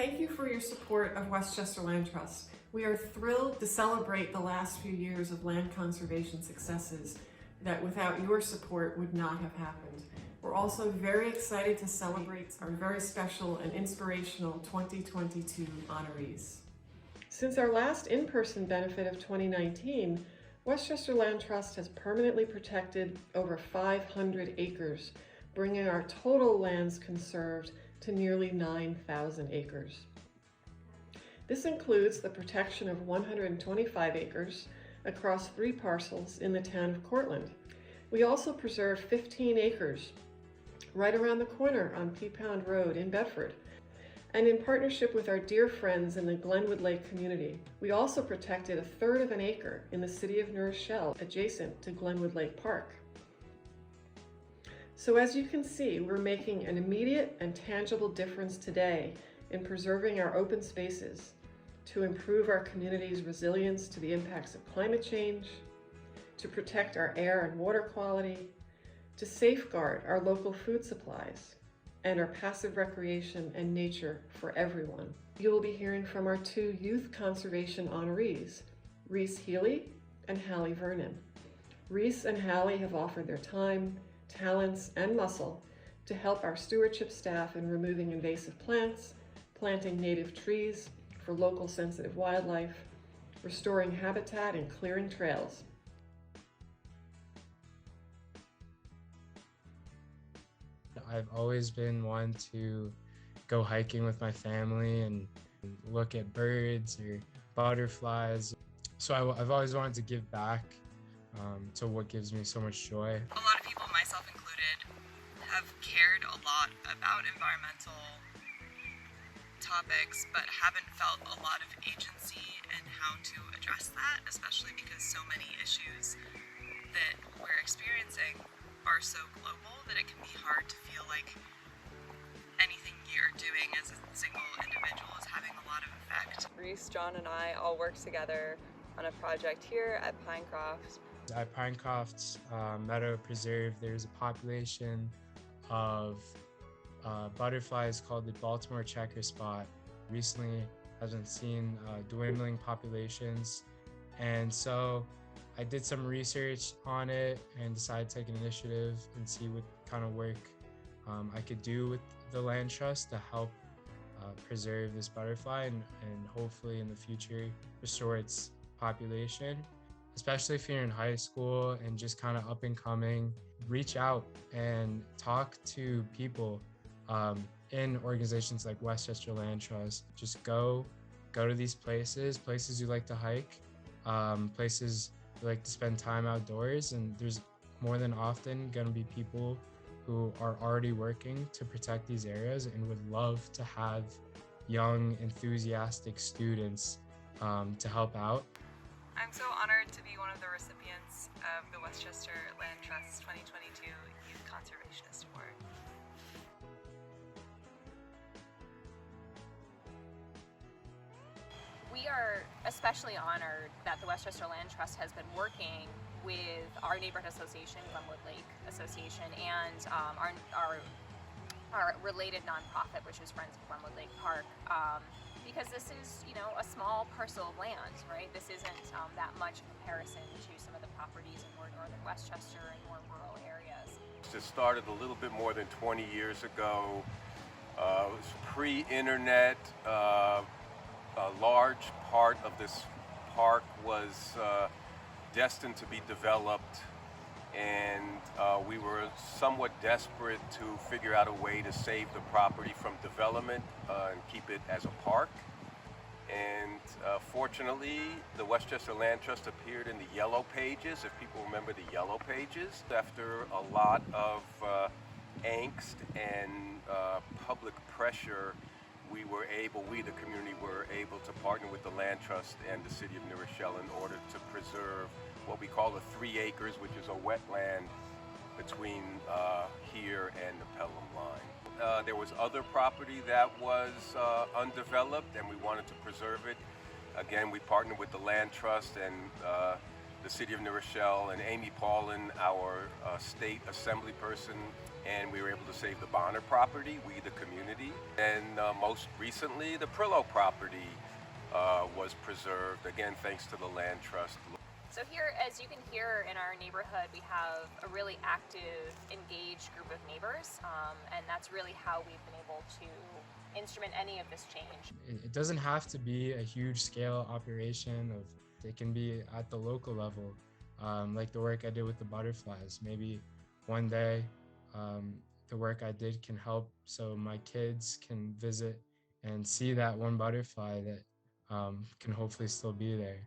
Thank you for your support of Westchester Land Trust. We are thrilled to celebrate the last few years of land conservation successes that without your support would not have happened. We're also very excited to celebrate our very special and inspirational 2022 honorees. Since our last in-person benefit of 2019, Westchester Land Trust has permanently protected over 500 acres, bringing our total lands conserved to nearly 9,000 acres. This includes the protection of 125 acres across 3 parcels in the town of Cortland. We also preserved 15 acres right around the corner on Pea Pound Road in Bedford. And in partnership with our dear friends in the Glenwood Lake community, we also protected 1/3 of an acre in the city of New Rochelle adjacent to Glenwood Lake Park. So as you can see, we're making an immediate and tangible difference today in preserving our open spaces to improve our community's resilience to the impacts of climate change, to protect our air and water quality, to safeguard our local food supplies, and our passive recreation and nature for everyone. You will be hearing from our 2 Youth Conservation Honorees, Rhys Healy and Halle Vernon. Rhys and Halle have offered their time, talents, and muscle to help our stewardship staff in removing invasive plants, planting native trees for local sensitive wildlife, restoring habitat, and clearing trails. I've always been one to go hiking with my family and look at birds or butterflies. So I've always wanted to give back to what gives me so much joy. A lot of people, myself included, have cared a lot about environmental topics, but haven't felt a lot of agency in how to address that, especially because so many issues that we're experiencing are so global that it can be hard to feel like anything you're doing as a single individual is having a lot of effect. Rhys, John, and I all work together on a project here at Pinecroft. At Pinecroft's Meadow Preserve, there's a population of butterflies called the Baltimore checker spot. Recently has been seen dwindling populations, and so I did some research on it and decided to take an initiative and see what kind of work I could do with the land trust to help preserve this butterfly and hopefully in the future restore its population. Especially if you're in high school and just kind of up and coming, reach out and talk to people in organizations like Westchester Land Trust. Just go to these places you like to hike, places you like to spend time outdoors, and there's more than often going to be people who are already working to protect these areas and would love to have young, enthusiastic students to help out. I'm so honored to be one of the recipients of the Westchester Land Trust 2022 Youth Conservationist Award. We are especially honored that the Westchester Land Trust has been working with our neighborhood association, Glenwood Lake Association, and our related nonprofit, which is Friends of Glenwood Lake Park, because this is, a small parcel of land, right? This isn't that much in comparison to some of the properties in more northern Westchester and more rural areas. It started a little bit more than 20 years ago. It was pre-internet. A large part of this park was destined to be developed, and we were somewhat desperate to figure out a way to save the property from development and keep it as a park. And fortunately, the Westchester Land Trust appeared in the Yellow Pages, if people remember the Yellow Pages. After a lot of angst and public pressure, we the community were able to partner with the Land Trust and the City of New Rochelle in order to preserve what we call the 3 acres, which is a wetland between here and the Pelham line. There was other property that was undeveloped, and we wanted to preserve it. Again, we partnered with the Land Trust and the city of New Rochelle, and Amy Paulin, our state assembly person, and we were able to save the Bonner property, we the community. And most recently, the Prillo property was preserved, again, thanks to the Land Trust. So here, as you can hear in our neighborhood, we have a really active, engaged group of neighbors, and that's really how we've been able to instrument any of this change. It doesn't have to be a huge scale operation. It can be at the local level, like the work I did with the butterflies. Maybe one day the work I did can help so my kids can visit and see that one butterfly that can hopefully still be there.